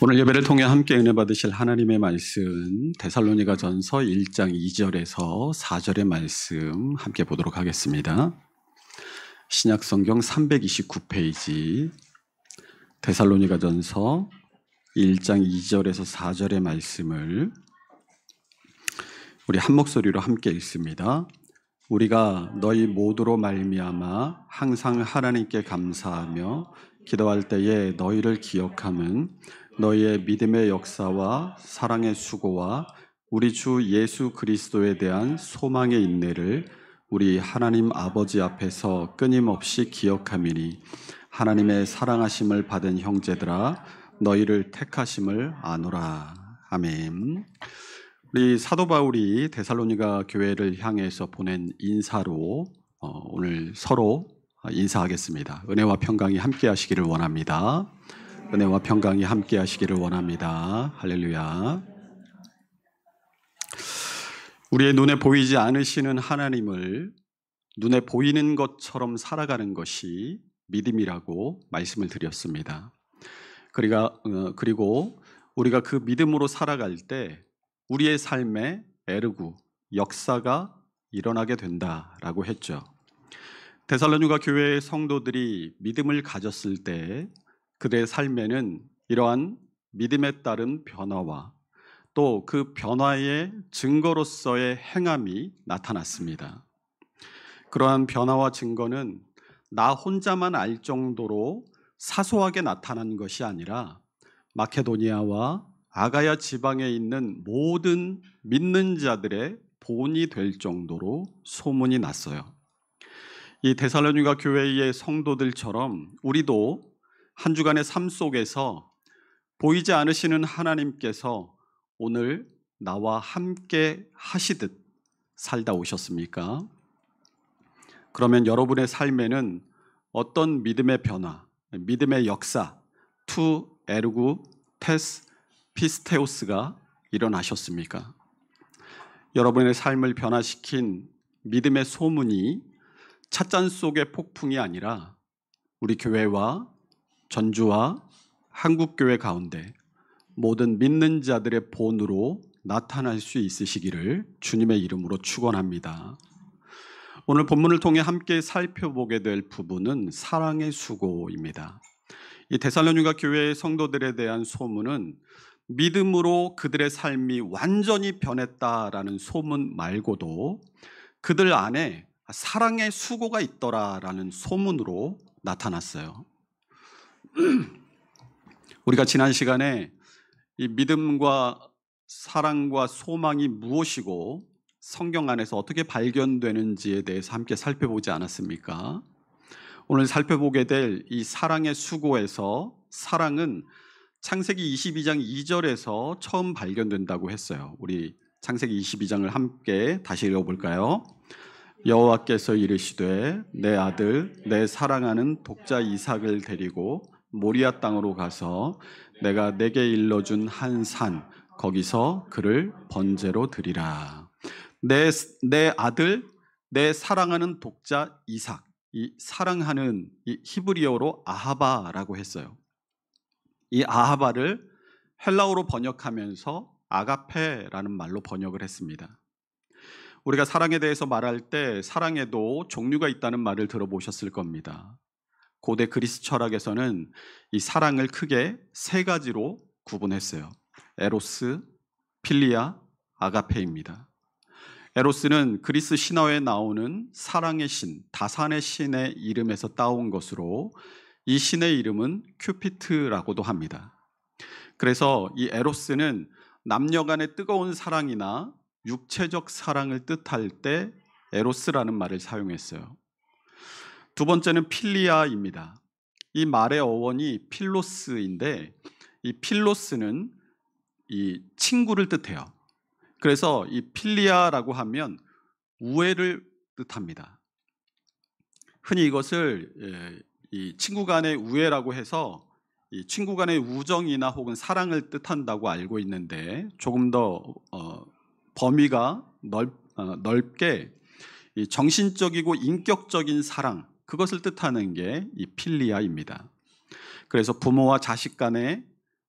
오늘 예배를 통해 함께 은혜 받으실 하나님의 말씀 데살로니가전서 1장 2절에서 4절의 말씀 함께 보도록 하겠습니다. 신약성경 329페이지 데살로니가전서 1장 2절에서 4절의 말씀을 우리 한 목소리로 함께 읽습니다. 우리가 너희 모두로 말미암아 항상 하나님께 감사하며 기도할 때에 너희를 기억함은 너희의 믿음의 역사와 사랑의 수고와 우리 주 예수 그리스도에 대한 소망의 인내를 우리 하나님 아버지 앞에서 끊임없이 기억함이니 하나님의 사랑하심을 받은 형제들아 너희를 택하심을 아노라. 아멘. 우리 사도 바울이 데살로니가 교회를 향해서 보낸 인사로 오늘 서로 인사하겠습니다. 은혜와 평강이 함께 하시기를 원합니다. 은혜와 평강이 함께 하시기를 원합니다. 할렐루야. 우리의 눈에 보이지 않으시는 하나님을 눈에 보이는 것처럼 살아가는 것이 믿음이라고 말씀을 드렸습니다. 그리고 우리가 그 믿음으로 살아갈 때 우리의 삶에 에르구, 역사가 일어나게 된다라고 했죠. 데살로니가 교회의 성도들이 믿음을 가졌을 때 그들의 삶에는 이러한 믿음에 따른 변화와 또 그 변화의 증거로서의 행함이 나타났습니다. 그러한 변화와 증거는 나 혼자만 알 정도로 사소하게 나타난 것이 아니라 마케도니아와 아가야 지방에 있는 모든 믿는 자들의 본이 될 정도로 소문이 났어요. 이 데살로니가 교회의 성도들처럼 우리도 한 주간의 삶 속에서 보이지 않으시는 하나님께서 오늘 나와 함께 하시듯 살다 오셨습니까? 그러면 여러분의 삶에는 어떤 믿음의 변화, 믿음의 역사, 투 에르구 테스 피스테오스가 일어나셨습니까? 여러분의 삶을 변화시킨 믿음의 소문이 찻잔 속의 폭풍이 아니라 우리 교회와 전주와 한국교회 가운데 모든 믿는 자들의 본으로 나타날 수 있으시기를 주님의 이름으로 축원합니다. 오늘 본문을 통해 함께 살펴보게 될 부분은 사랑의 수고입니다. 이 데살로니가 교회의 성도들에 대한 소문은 믿음으로 그들의 삶이 완전히 변했다라는 소문 말고도 그들 안에 사랑의 수고가 있더라라는 소문으로 나타났어요. 우리가 지난 시간에 이 믿음과 사랑과 소망이 무엇이고 성경 안에서 어떻게 발견되는지에 대해서 함께 살펴보지 않았습니까? 오늘 살펴보게 될 이 사랑의 수고에서 사랑은 창세기 22장 2절에서 처음 발견된다고 했어요. 우리 창세기 22장을 함께 다시 읽어볼까요? 여호와께서 이르시되 내 아들 내 사랑하는 독자 이삭을 데리고 모리아 땅으로 가서 내가 내게 일러준 한 산 거기서 그를 번제로 드리라. 내 아들 내 사랑하는 독자 이삭, 이 사랑하는 이 히브리어로 아하바라고 했어요. 이 아하바를 헬라어로 번역하면서 아가페라는 말로 번역을 했습니다. 우리가 사랑에 대해서 말할 때 사랑에도 종류가 있다는 말을 들어보셨을 겁니다. 고대 그리스 철학에서는 이 사랑을 크게 세 가지로 구분했어요. 에로스, 필리아, 아가페입니다. 에로스는 그리스 신화에 나오는 사랑의 신, 다산의 신의 이름에서 따온 것으로 이 신의 이름은 큐피트라고도 합니다. 그래서 이 에로스는 남녀 간의 뜨거운 사랑이나 육체적 사랑을 뜻할 때 에로스라는 말을 사용했어요. 두 번째는 필리아입니다. 이 말의 어원이 필로스인데 이 필로스는 이 친구를 뜻해요. 그래서 이 필리아라고 하면 우애를 뜻합니다. 흔히 이것을 이 친구 간의 우애라고 해서 이 친구 간의 우정이나 혹은 사랑을 뜻한다고 알고 있는데 조금 더 범위가 넓게 이 정신적이고 인격적인 사랑, 그것을 뜻하는 게 이 필리아입니다. 그래서 부모와 자식 간에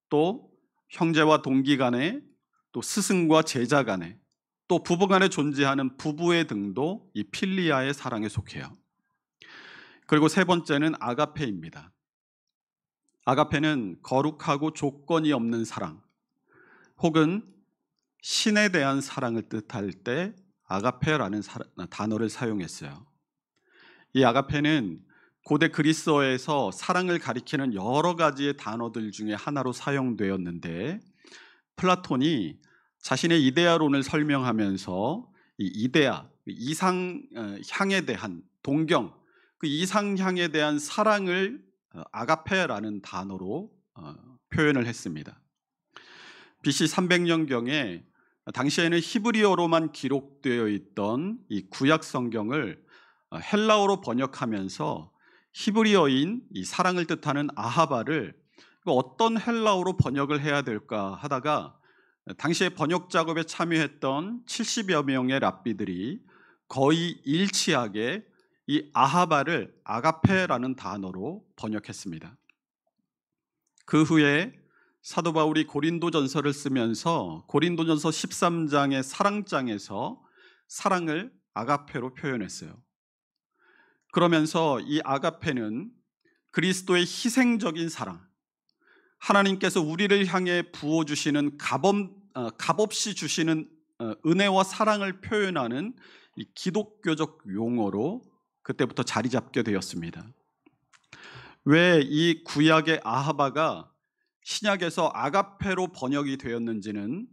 또 형제와 동기 간에, 또 스승과 제자 간에, 또 부부 간에 존재하는 부부의 등도 이 필리아의 사랑에 속해요. 그리고 세 번째는 아가페입니다. 아가페는 거룩하고 조건이 없는 사랑, 혹은 신에 대한 사랑을 뜻할 때 아가페라는 단어를 사용했어요. 이 아가페는 고대 그리스어에서 사랑을 가리키는 여러 가지의 단어들 중에 하나로 사용되었는데, 플라톤이 자신의 이데아론을 설명하면서 이 이데아, 이상향에 대한 동경, 그 이상향에 대한 사랑을 아가페라는 단어로 표현을 했습니다. BC 300년경에 당시에는 히브리어로만 기록되어 있던 이 구약 성경을 헬라어로 번역하면서 히브리어인 이 사랑을 뜻하는 아하바를 어떤 헬라어로 번역을 해야 될까 하다가 당시에 번역 작업에 참여했던 70여 명의 랍비들이 거의 일치하게 이 아하바를 아가페라는 단어로 번역했습니다. 그 후에 사도 바울이 고린도전서를 쓰면서 고린도전서 13장의 사랑장에서 사랑을 아가페로 표현했어요. 그러면서 이 아가페는 그리스도의 희생적인 사랑, 하나님께서 우리를 향해 부어주시는 값없이 주시는 은혜와 사랑을 표현하는 이 기독교적 용어로 그때부터 자리 잡게 되었습니다. 왜 이 구약의 아하바가 신약에서 아가페로 번역이 되었는지는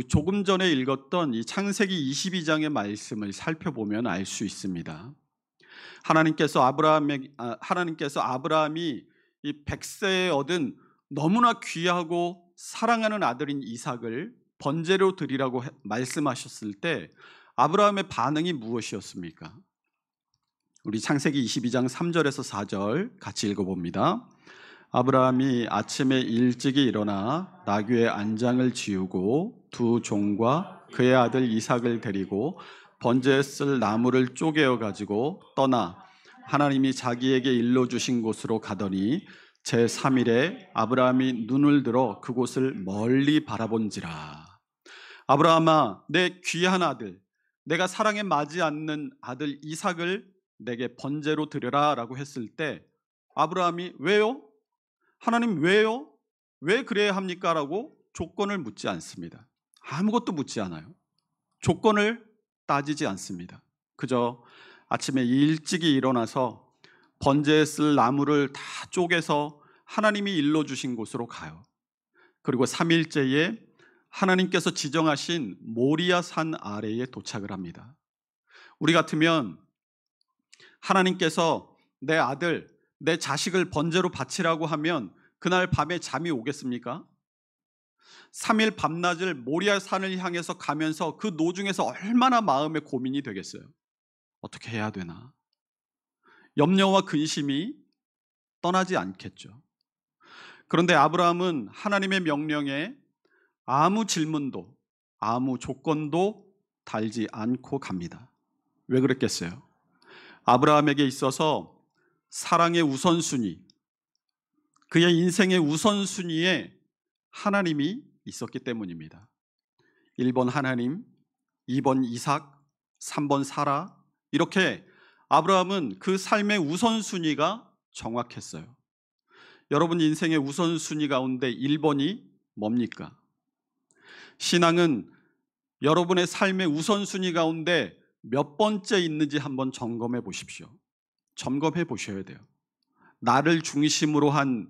조금 전에 읽었던 이 창세기 22장의 말씀을 살펴보면 알 수 있습니다. 하나님께서 아브라함이 이 100세에 얻은 너무나 귀하고 사랑하는 아들인 이삭을 번제로 드리라고 말씀하셨을 때 아브라함의 반응이 무엇이었습니까? 우리 창세기 22장 3절에서 4절 같이 읽어봅니다. 아브라함이 아침에 일찍이 일어나 나귀의 안장을 지우고 두 종과 그의 아들 이삭을 데리고 번제에 쓸 나무를 쪼개어 가지고 떠나 하나님이 자기에게 일러주신 곳으로 가더니 제3일에 아브라함이 눈을 들어 그곳을 멀리 바라본지라. 아브라함아, 내 귀한 아들, 내가 사랑에 맞지 않는 아들 이삭을 내게 번제로 드려라 라고 했을 때 아브라함이 왜요? 하나님 왜요? 왜 그래야 합니까? 라고 조건을 묻지 않습니다. 아무것도 묻지 않아요. 조건을 따지지 않습니다. 그저 아침에 일찍이 일어나서 번제에 쓸 나무를 다 쪼개서 하나님이 일러주신 곳으로 가요. 그리고 3일째에 하나님께서 지정하신 모리아 산 아래에 도착을 합니다. 우리 같으면 하나님께서 내 아들, 내 자식을 번제로 바치라고 하면 그날 밤에 잠이 오겠습니까? 3일 밤낮을 모리아 산을 향해서 가면서 그 노중에서 얼마나 마음의 고민이 되겠어요. 어떻게 해야 되나? 염려와 근심이 떠나지 않겠죠. 그런데 아브라함은 하나님의 명령에 아무 질문도 아무 조건도 달지 않고 갑니다. 왜 그랬겠어요? 아브라함에게 있어서 사랑의 우선순위, 그의 인생의 우선순위에 하나님이 있었기 때문입니다. 1번 하나님, 2번 이삭, 3번 사라, 이렇게 아브라함은 그 삶의 우선순위가 정확했어요. 여러분 인생의 우선순위 가운데 1번이 뭡니까? 신앙은 여러분의 삶의 우선순위 가운데 몇 번째 있는지 한번 점검해 보십시오. 점검해 보셔야 돼요. 나를 중심으로 한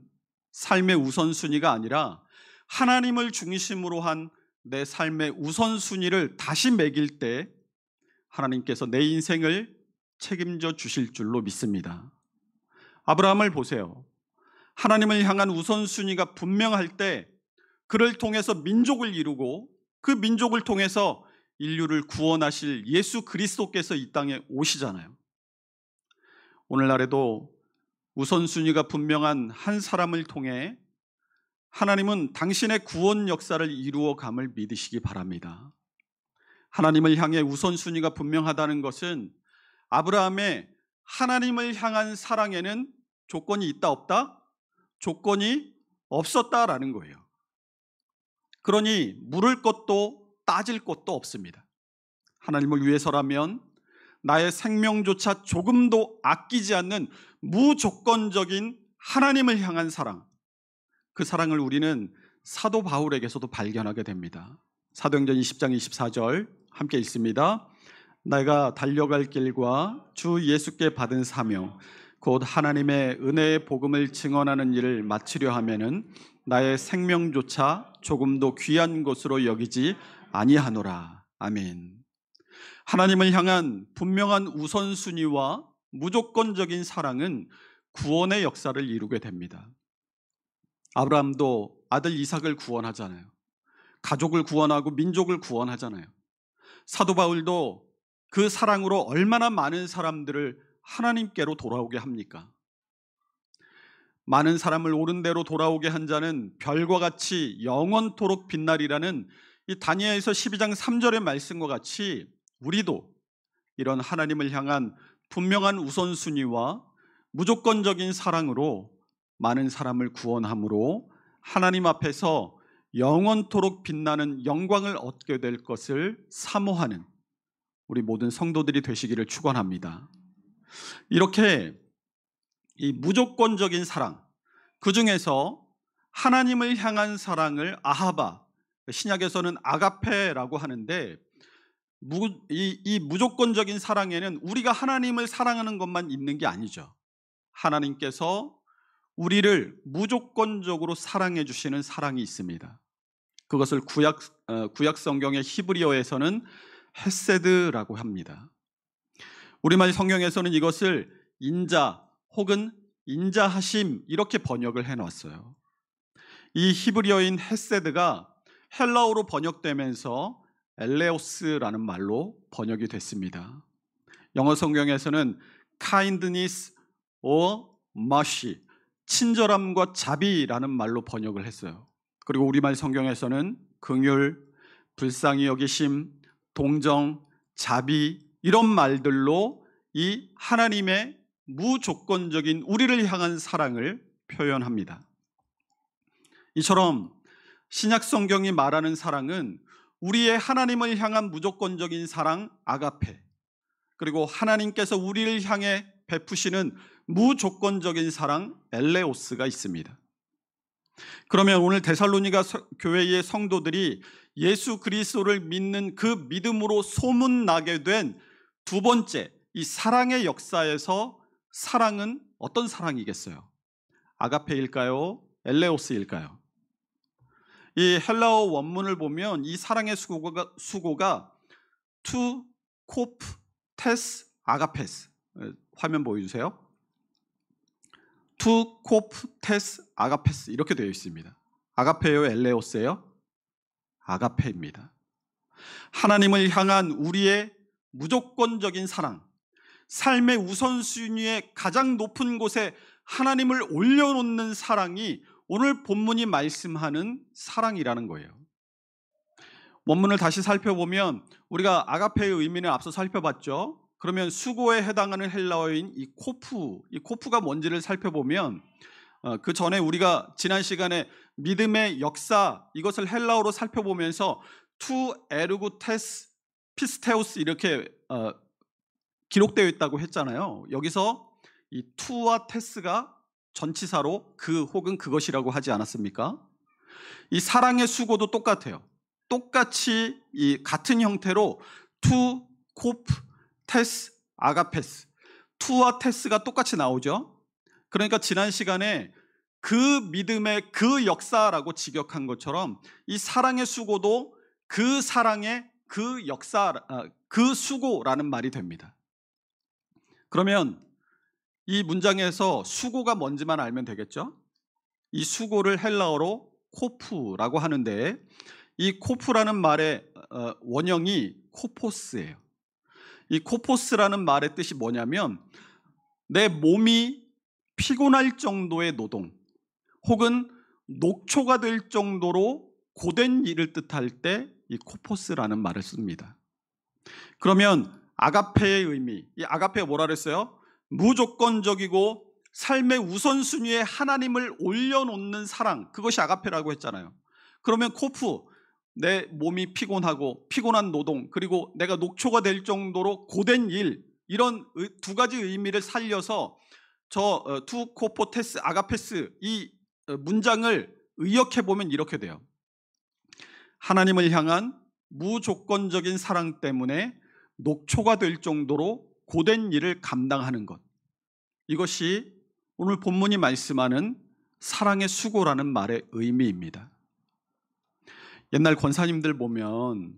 삶의 우선순위가 아니라 하나님을 중심으로 한 내 삶의 우선순위를 다시 매길 때 하나님께서 내 인생을 책임져 주실 줄로 믿습니다. 아브라함을 보세요. 하나님을 향한 우선순위가 분명할 때 그를 통해서 민족을 이루고 그 민족을 통해서 인류를 구원하실 예수 그리스도께서 이 땅에 오시잖아요. 오늘날에도 우선순위가 분명한 한 사람을 통해 하나님은 당신의 구원 역사를 이루어감을 믿으시기 바랍니다. 하나님을 향해 우선순위가 분명하다는 것은 아브라함의 하나님을 향한 사랑에는 조건이 있다 없다? 조건이 없었다라는 거예요. 그러니 물을 것도 따질 것도 없습니다. 하나님을 위해서라면 나의 생명조차 조금도 아끼지 않는 무조건적인 하나님을 향한 사랑, 그 사랑을 우리는 사도 바울에게서도 발견하게 됩니다. 사도행전 20장 24절 함께 읽습니다. 내가 달려갈 길과 주 예수께 받은 사명 곧 하나님의 은혜의 복음을 증언하는 일을 마치려 하면은 나의 생명조차 조금도 귀한 것으로 여기지 아니하노라. 아멘. 하나님을 향한 분명한 우선순위와 무조건적인 사랑은 구원의 역사를 이루게 됩니다. 아브라함도 아들 이삭을 구원하잖아요. 가족을 구원하고 민족을 구원하잖아요. 사도 바울도 그 사랑으로 얼마나 많은 사람들을 하나님께로 돌아오게 합니까? 많은 사람을 옳은 대로 돌아오게 한 자는 별과 같이 영원토록 빛나리라는 이 다니엘서 12장 3절의 말씀과 같이 우리도 이런 하나님을 향한 분명한 우선순위와 무조건적인 사랑으로 많은 사람을 구원함으로 하나님 앞에서 영원토록 빛나는 영광을 얻게 될 것을 사모하는 우리 모든 성도들이 되시기를 축원합니다. 이렇게 이 무조건적인 사랑, 그 중에서 하나님을 향한 사랑을 아하바, 신약에서는 아가페라고 하는데 이 무조건적인 사랑에는 우리가 하나님을 사랑하는 것만 있는 게 아니죠. 하나님께서 우리를 무조건적으로 사랑해 주시는 사랑이 있습니다. 그것을 구약 성경의 히브리어에서는 헤세드라고 합니다. 우리말 성경에서는 이것을 인자 혹은 인자하심 이렇게 번역을 해놨어요. 이 히브리어인 헤세드가 헬라어로 번역되면서 엘레오스라는 말로 번역이 됐습니다. 영어 성경에서는 kindness or mercy, 친절함과 자비라는 말로 번역을 했어요. 그리고 우리말 성경에서는 긍휼, 불쌍히 여기심, 동정, 자비 이런 말들로 이 하나님의 무조건적인 우리를 향한 사랑을 표현합니다. 이처럼 신약 성경이 말하는 사랑은 우리의 하나님을 향한 무조건적인 사랑 아가페, 그리고 하나님께서 우리를 향해 베푸시는 무조건적인 사랑 엘레오스가 있습니다. 그러면 오늘 데살로니가 교회의 성도들이 예수 그리스도를 믿는 그 믿음으로 소문나게 된 두 번째 이 사랑의 역사에서 사랑은 어떤 사랑이겠어요? 아가페일까요? 엘레오스일까요? 이 헬라어 원문을 보면 이 사랑의 수고가 투, 코프, 테스, 아가페스. 화면 보여주세요. 투, 코프, 테스, 아가페스 이렇게 되어 있습니다. 아가페요, 엘레오스예요? 아가페입니다. 하나님을 향한 우리의 무조건적인 사랑, 삶의 우선순위의 가장 높은 곳에 하나님을 올려놓는 사랑이 오늘 본문이 말씀하는 사랑이라는 거예요. 원문을 다시 살펴보면 우리가 아가페의 의미는 앞서 살펴봤죠. 그러면 수고에 해당하는 헬라어인 이 코프가 뭔지를 살펴보면 그 전에 우리가 지난 시간에 믿음의 역사 이것을 헬라어로 살펴보면서 투 에르고 테스 피스테우스 이렇게 기록되어 있다고 했잖아요. 여기서 이 투와 테스가 전치사로 그 혹은 그것이라고 하지 않았습니까? 이 사랑의 수고도 똑같아요. 똑같이 이 같은 형태로 투, 코프, 테스, 아가페스, 투와 테스가 똑같이 나오죠. 그러니까 지난 시간에 그 믿음의 그 역사라고 직역한 것처럼 이 사랑의 수고도 그 사랑의 그 역사, 그 수고라는 말이 됩니다. 그러면 이 문장에서 수고가 뭔지만 알면 되겠죠? 이 수고를 헬라어로 코프라고 하는데 이 코프라는 말의 원형이 코포스예요. 이 코포스라는 말의 뜻이 뭐냐면 내 몸이 피곤할 정도의 노동 혹은 녹초가 될 정도로 고된 일을 뜻할 때 이 코포스라는 말을 씁니다. 그러면 아가페의 의미, 이 아가페가 뭐라 그랬어요? 무조건적이고 삶의 우선순위에 하나님을 올려놓는 사랑, 그것이 아가페라고 했잖아요. 그러면 코프, 내 몸이 피곤하고 피곤한 노동, 그리고 내가 녹초가 될 정도로 고된 일, 이런 두 가지 의미를 살려서 저 투코포테스 아가페스 이 문장을 의역해 보면 이렇게 돼요. 하나님을 향한 무조건적인 사랑 때문에 녹초가 될 정도로 고된 일을 감당하는 것, 이것이 오늘 본문이 말씀하는 사랑의 수고라는 말의 의미입니다. 옛날 권사님들 보면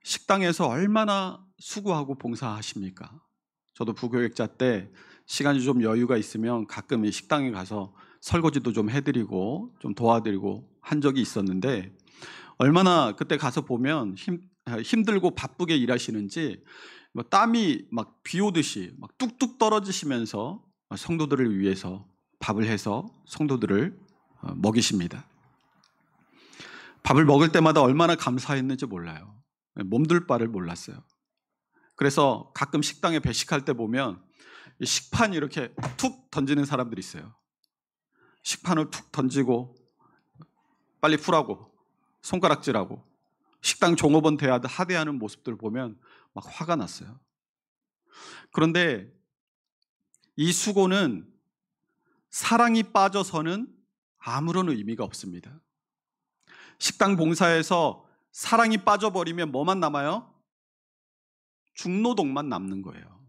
식당에서 얼마나 수고하고 봉사하십니까? 저도 부교육자 때 시간이 좀 여유가 있으면 가끔 이 식당에 가서 설거지도 좀 해드리고 좀 도와드리고 한 적이 있었는데, 얼마나 그때 가서 보면 힘들고 바쁘게 일하시는지 땀이 막 비 오듯이 막 뚝뚝 떨어지시면서 성도들을 위해서 밥을 해서 성도들을 먹이십니다. 밥을 먹을 때마다 얼마나 감사했는지 몰라요. 몸둘 바를 몰랐어요. 그래서 가끔 식당에 배식할 때 보면 식판 이렇게 툭 던지는 사람들이 있어요. 식판을 툭 던지고 빨리 풀라고 손가락질하고 식당 종업원 대하듯 하대하는 모습들을 보면 막 화가 났어요. 그런데 이 수고는 사랑이 빠져서는 아무런 의미가 없습니다. 식당 봉사에서 사랑이 빠져버리면 뭐만 남아요? 중노동만 남는 거예요.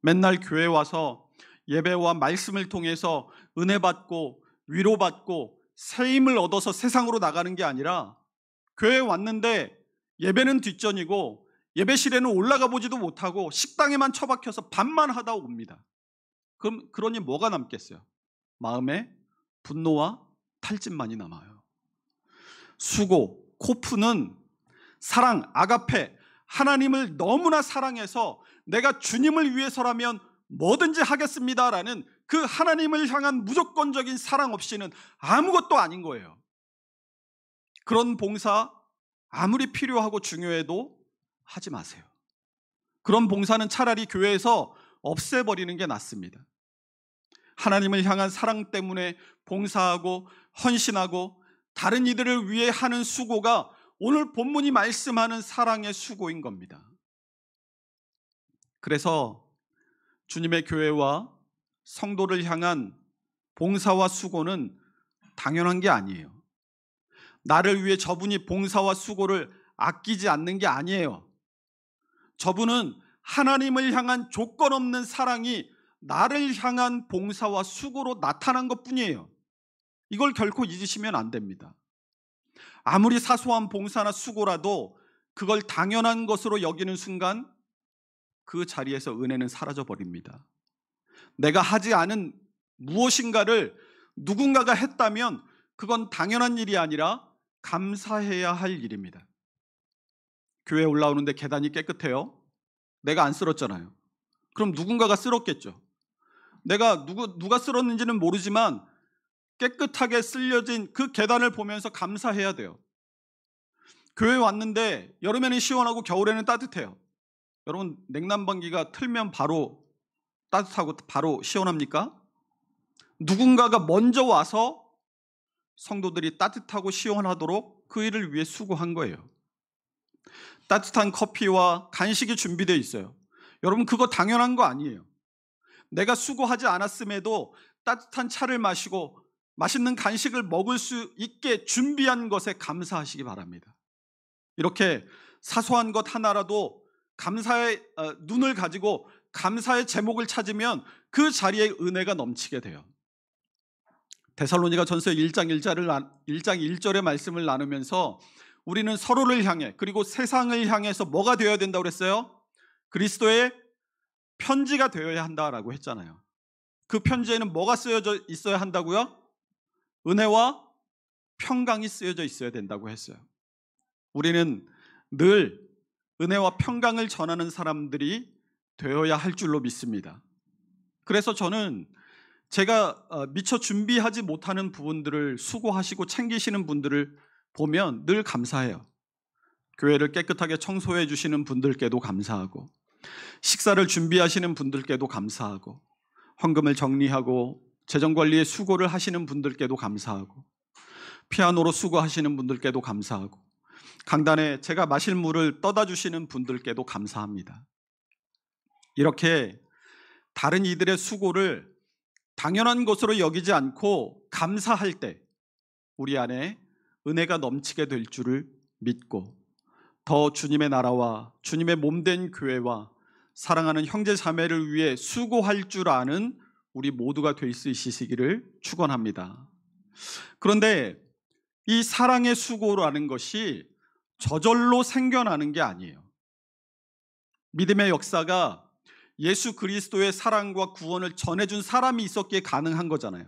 맨날 교회 와서 예배와 말씀을 통해서 은혜 받고 위로받고 새 힘을 얻어서 세상으로 나가는 게 아니라, 교회에 왔는데 예배는 뒷전이고 예배실에는 올라가 보지도 못하고 식당에만 처박혀서 밥만 하다 옵니다. 그러니 뭐가 남겠어요? 마음에 분노와 탈진만이 남아요. 수고, 코프는 사랑, 아가페, 하나님을 너무나 사랑해서 내가 주님을 위해서라면 뭐든지 하겠습니다라는 그 하나님을 향한 무조건적인 사랑 없이는 아무것도 아닌 거예요. 그런 봉사 아무리 필요하고 중요해도 하지 마세요. 그런 봉사는 차라리 교회에서 없애버리는 게 낫습니다. 하나님을 향한 사랑 때문에 봉사하고 헌신하고 다른 이들을 위해 하는 수고가 오늘 본문이 말씀하는 사랑의 수고인 겁니다. 그래서 주님의 교회와 성도를 향한 봉사와 수고는 당연한 게 아니에요. 나를 위해 저분이 봉사와 수고를 아끼지 않는 게 아니에요. 저분은 하나님을 향한 조건 없는 사랑이 나를 향한 봉사와 수고로 나타난 것뿐이에요. 이걸 결코 잊으시면 안 됩니다. 아무리 사소한 봉사나 수고라도 그걸 당연한 것으로 여기는 순간 그 자리에서 은혜는 사라져 버립니다. 내가 하지 않은 무엇인가를 누군가가 했다면 그건 당연한 일이 아니라 감사해야 할 일입니다. 교회에 올라오는데 계단이 깨끗해요? 내가 안 쓸었잖아요. 그럼 누군가가 쓸었겠죠. 내가 누가 쓸었는지는 모르지만 깨끗하게 쓸려진 그 계단을 보면서 감사해야 돼요. 교회 왔는데 여름에는 시원하고 겨울에는 따뜻해요. 여러분, 냉난방기가 틀면 바로 따뜻하고 바로 시원합니까? 누군가가 먼저 와서 성도들이 따뜻하고 시원하도록 그 일을 위해 수고한 거예요. 따뜻한 커피와 간식이 준비되어 있어요. 여러분, 그거 당연한 거 아니에요. 내가 수고하지 않았음에도 따뜻한 차를 마시고 맛있는 간식을 먹을 수 있게 준비한 것에 감사하시기 바랍니다. 이렇게 사소한 것 하나라도 감사의 눈을 가지고 감사의 제목을 찾으면 그 자리에 은혜가 넘치게 돼요. 데살로니가전서 1장 1절의 말씀을 나누면서 우리는 서로를 향해, 그리고 세상을 향해서 뭐가 되어야 된다고 그랬어요? 그리스도의 편지가 되어야 한다라고 했잖아요. 그 편지에는 뭐가 쓰여져 있어야 한다고요? 은혜와 평강이 쓰여져 있어야 된다고 했어요. 우리는 늘 은혜와 평강을 전하는 사람들이 되어야 할 줄로 믿습니다. 그래서 저는 제가 미처 준비하지 못하는 부분들을 수고하시고 챙기시는 분들을 보면 늘 감사해요. 교회를 깨끗하게 청소해 주시는 분들께도 감사하고, 식사를 준비하시는 분들께도 감사하고, 헌금을 정리하고 재정관리에 수고를 하시는 분들께도 감사하고, 피아노로 수고하시는 분들께도 감사하고, 강단에 제가 마실 물을 떠다 주시는 분들께도 감사합니다. 이렇게 다른 이들의 수고를 당연한 것으로 여기지 않고 감사할 때 우리 안에 은혜가 넘치게 될 줄을 믿고 더 주님의 나라와 주님의 몸된 교회와 사랑하는 형제 자매를 위해 수고할 줄 아는 우리 모두가 될 수 있으시기를 축원합니다. 그런데 이 사랑의 수고라는 것이 저절로 생겨나는 게 아니에요. 믿음의 역사가 예수 그리스도의 사랑과 구원을 전해준 사람이 있었기에 가능한 거잖아요.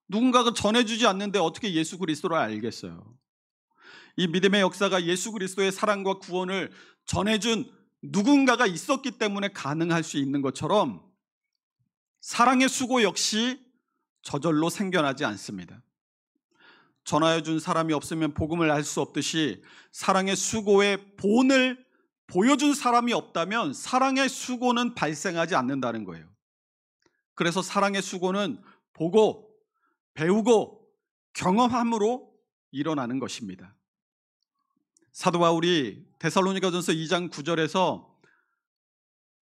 누군가가 전해주지 않는데 어떻게 예수 그리스도를 알겠어요? 이 믿음의 역사가 예수 그리스도의 사랑과 구원을 전해준 누군가가 있었기 때문에 가능할 수 있는 것처럼 사랑의 수고 역시 저절로 생겨나지 않습니다. 전하여준 사람이 없으면 복음을 알 수 없듯이 사랑의 수고의 본을 보여준 사람이 없다면 사랑의 수고는 발생하지 않는다는 거예요. 그래서 사랑의 수고는 보고 배우고 경험함으로 일어나는 것입니다. 사도 바울이 데살로니가전서 2장 9절에서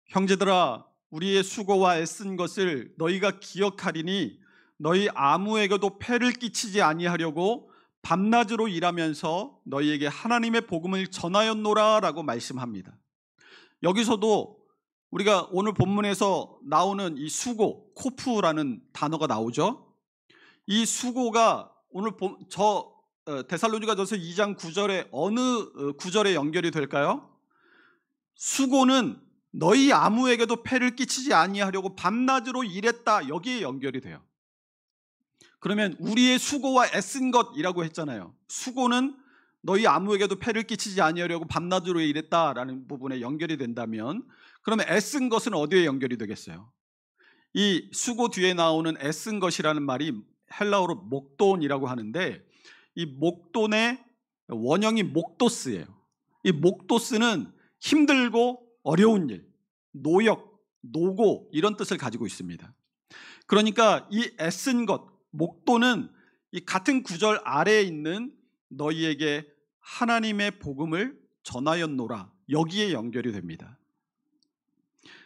형제들아 우리의 수고와 애쓴 것을 너희가 기억하리니 너희 아무에게도 폐를 끼치지 아니하려고 밤낮으로 일하면서 너희에게 하나님의 복음을 전하였노라 라고 말씀합니다. 여기서도 우리가 오늘 본문에서 나오는 이 수고, 코프라는 단어가 나오죠. 이 수고가 오늘 데살로니가전서 2장 9절에 어느 구절에 연결이 될까요? 수고는 너희 아무에게도 폐를 끼치지 아니하려고 밤낮으로 일했다, 여기에 연결이 돼요. 그러면 우리의 수고와 애쓴 것이라고 했잖아요. 수고는 너희 아무에게도 폐를 끼치지 아니하려고 밤낮으로 일했다라는 부분에 연결이 된다면 그러면 애쓴 것은 어디에 연결이 되겠어요? 이 수고 뒤에 나오는 애쓴 것이라는 말이 헬라어로 목돈이라고 하는데 이 목돈의 원형이 목도스예요. 이 목도스는 힘들고 어려운 일, 노역, 노고 이런 뜻을 가지고 있습니다. 그러니까 이 애쓴 것, 목돈은 이 같은 구절 아래에 있는 너희에게 하나님의 복음을 전하였노라 여기에 연결이 됩니다.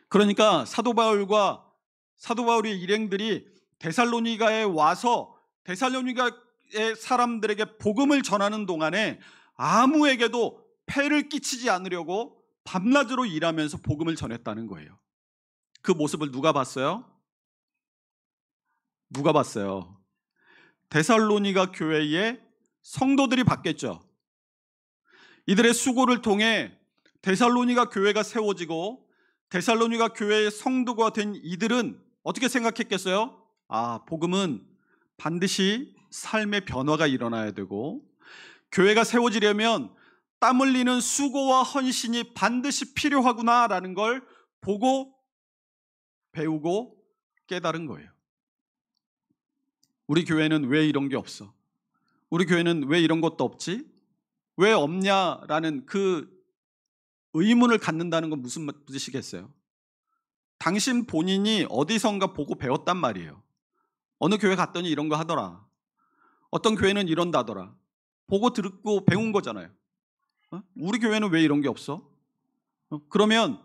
그러니까 사도 바울의 일행들이 데살로니가에 와서 데살로니가의 사람들에게 복음을 전하는 동안에 아무에게도 폐를 끼치지 않으려고 밤낮으로 일하면서 복음을 전했다는 거예요. 그 모습을 누가 봤어요? 누가 봤어요? 데살로니가 교회의 성도들이 봤겠죠. 이들의 수고를 통해 데살로니가 교회가 세워지고 데살로니가 교회의 성도가 된 이들은 어떻게 생각했겠어요? 아, 복음은 반드시 삶의 변화가 일어나야 되고 교회가 세워지려면 땀 흘리는 수고와 헌신이 반드시 필요하구나라는 걸 보고 배우고 깨달은 거예요. 우리 교회는 왜 이런 게 없어? 우리 교회는 왜 이런 것도 없지? 왜 없냐라는 그 의문을 갖는다는 건 무슨 뜻이겠어요? 당신 본인이 어디선가 보고 배웠단 말이에요. 어느 교회 갔더니 이런 거 하더라. 어떤 교회는 이런다더라. 보고 듣고 배운 거잖아요. 우리 교회는 왜 이런 게 없어? 그러면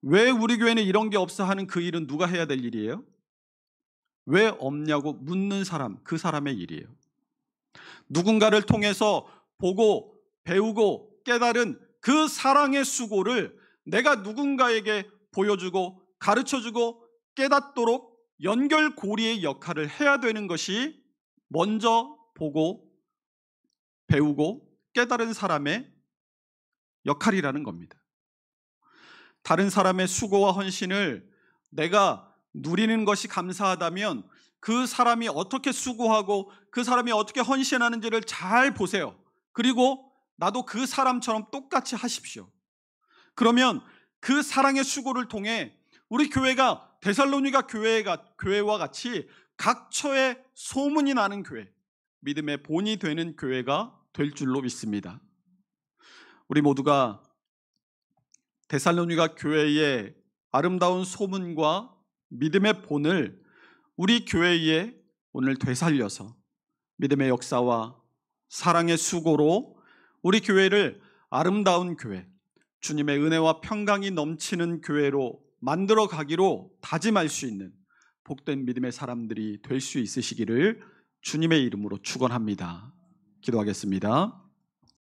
왜 우리 교회는 이런 게 없어 하는 그 일은 누가 해야 될 일이에요? 왜 없냐고 묻는 사람, 그 사람의 일이에요. 누군가를 통해서 보고 배우고 깨달은 그 사랑의 수고를 내가 누군가에게 보여주고 가르쳐주고 깨닫도록 연결고리의 역할을 해야 되는 것이 먼저 보고 배우고 깨달은 사람의 역할이라는 겁니다. 다른 사람의 수고와 헌신을 내가 누리는 것이 감사하다면 그 사람이 어떻게 수고하고 그 사람이 어떻게 헌신하는지를 잘 보세요. 그리고 나도 그 사람처럼 똑같이 하십시오. 그러면 그 사랑의 수고를 통해 우리 교회가 데살로니가 교회와 같이 각처에 소문이 나는 교회, 믿음의 본이 되는 교회가 될 줄로 믿습니다. 우리 모두가 데살로니가 교회의 아름다운 소문과 믿음의 본을 우리 교회에 오늘 되살려서 믿음의 역사와 사랑의 수고로 우리 교회를 아름다운 교회, 주님의 은혜와 평강이 넘치는 교회로 만들어 가기로 다짐할 수 있는 복된 믿음의 사람들이 될 수 있으시기를 주님의 이름으로 축원합니다. 기도하겠습니다.